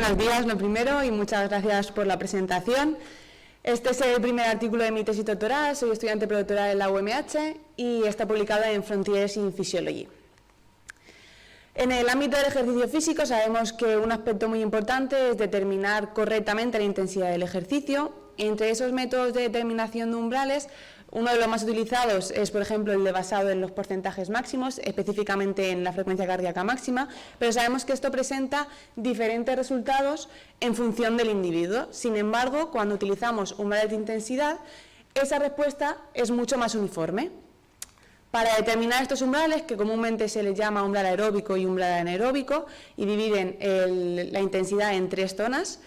buenos días, lo primero, y muchas gracias por la presentación. Este es el primer artículo de mi tesis doctoral, soy estudiante predoctoral en la UMH y está publicado en Frontiers in Physiology. En el ámbito del ejercicio físico sabemos que un aspecto muy importante es determinar correctamente la intensidad del ejercicio. Entre esos métodos de determinación de umbrales, uno de los más utilizados es, por ejemplo, el de basado en los porcentajes máximos, específicamente en la frecuencia cardíaca máxima, pero sabemos que esto presenta diferentes resultados en función del individuo. Sin embargo, cuando utilizamos umbrales de intensidad, esa respuesta es mucho más uniforme. Para determinar estos umbrales, que comúnmente se les llama umbral aeróbico y umbral anaeróbico, y dividen la intensidad en tres zonas,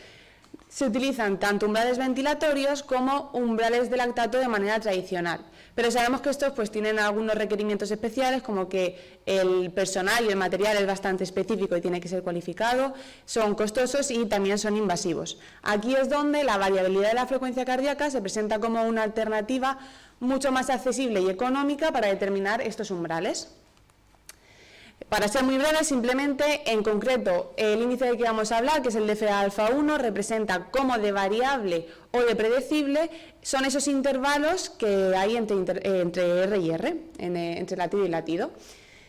se utilizan tanto umbrales ventilatorios como umbrales de lactato de manera tradicional. Pero sabemos que estos tienen algunos requerimientos especiales, como que el personal y el material es bastante específico y tiene que ser cualificado, son costosos y también son invasivos. Aquí es donde la variabilidad de la frecuencia cardíaca se presenta como una alternativa mucho más accesible y económica para determinar estos umbrales. Para ser muy breve, simplemente, en concreto, el índice del que vamos a hablar, que es el de FA-alfa1, representa cómo de variable o de predecible son esos intervalos que hay entre R y R, entre latido y latido.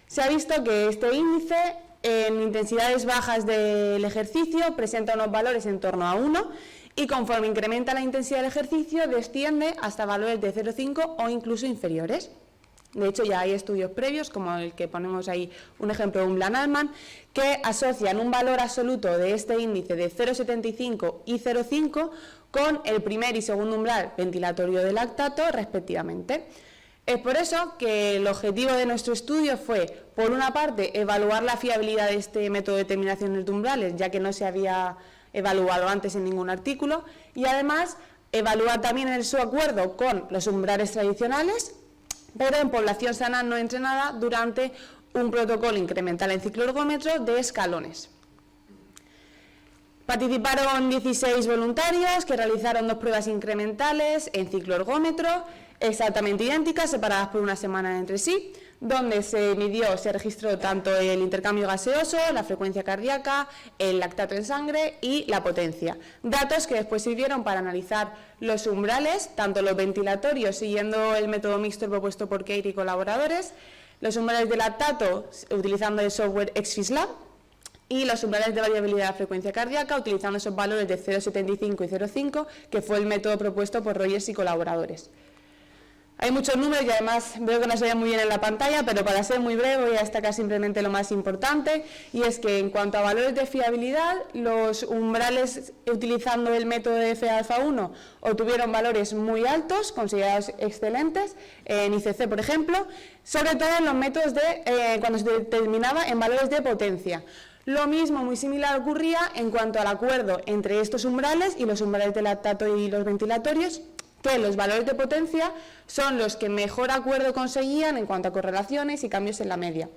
Se ha visto que este índice, en intensidades bajas del ejercicio, presenta unos valores en torno a 1 y conforme incrementa la intensidad del ejercicio, desciende hasta valores de 0,5 o incluso inferiores. De hecho, ya hay estudios previos, como el que ponemos ahí un ejemplo de Umbland-Altman, que asocian un valor absoluto de este índice de 0,75 y 0,5 con el primer y segundo umbral ventilatorio de lactato, respectivamente. Es por eso que el objetivo de nuestro estudio fue, por una parte, evaluar la fiabilidad de este método de determinación de umbrales, ya que no se había evaluado antes en ningún artículo, y además evaluar también su acuerdo con los umbrales tradicionales, pero en población sana no entrenada durante un protocolo incremental en cicloergómetro de escalones. Participaron 16 voluntarios que realizaron 2 pruebas incrementales en cicloergómetro, exactamente idénticas, separadas por una semana entre sí, donde se registró tanto el intercambio gaseoso, la frecuencia cardíaca, el lactato en sangre y la potencia. Datos que después sirvieron para analizar los umbrales, tanto los ventilatorios, siguiendo el método mixto propuesto por Keir y colaboradores, los umbrales de lactato, utilizando el software XFISLab, y los umbrales de variabilidad de la frecuencia cardíaca, utilizando esos valores de 0,75 y 0,5, que fue el método propuesto por Rogers y colaboradores. Hay muchos números y además veo que no se ve muy bien en la pantalla, pero para ser muy breve voy a destacar simplemente lo más importante, y es que en cuanto a valores de fiabilidad, los umbrales utilizando el método de FA-alfa1 obtuvieron valores muy altos, considerados excelentes, en ICC por ejemplo, sobre todo en los métodos cuando se determinaba en valores de potencia. Lo mismo, muy similar, ocurría en cuanto al acuerdo entre estos umbrales y los umbrales de lactato y los ventilatorios, que los valores de potencia son los que mejor acuerdo conseguían en cuanto a correlaciones y cambios en la media.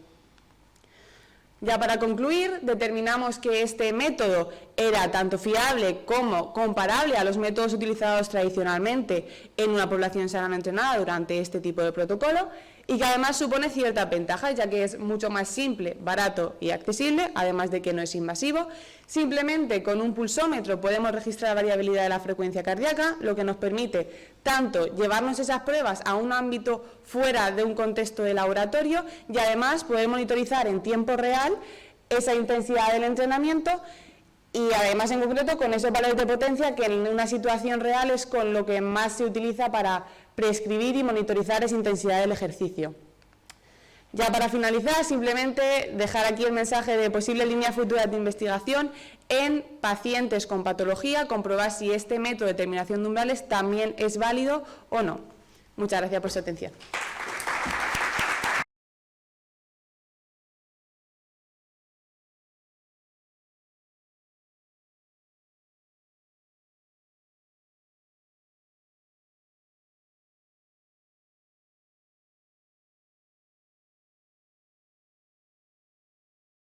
Ya para concluir, determinamos que este método era tanto fiable como comparable a los métodos utilizados tradicionalmente en una población sana entrenada durante este tipo de protocolo, y que además supone ciertas ventajas, ya que es mucho más simple, barato y accesible, además de que no es invasivo. Simplemente con un pulsómetro podemos registrar la variabilidad de la frecuencia cardíaca, lo que nos permite tanto llevarnos esas pruebas a un ámbito fuera de un contexto de laboratorio, y además poder monitorizar en tiempo real esa intensidad del entrenamiento, y además en concreto con esos valores de potencia que en una situación real es con lo que más se utiliza para prescribir y monitorizar esa intensidad del ejercicio. Ya para finalizar, simplemente dejar aquí el mensaje de posibles líneas futuras de investigación en pacientes con patología, comprobar si este método de determinación de umbrales también es válido o no. Muchas gracias por su atención.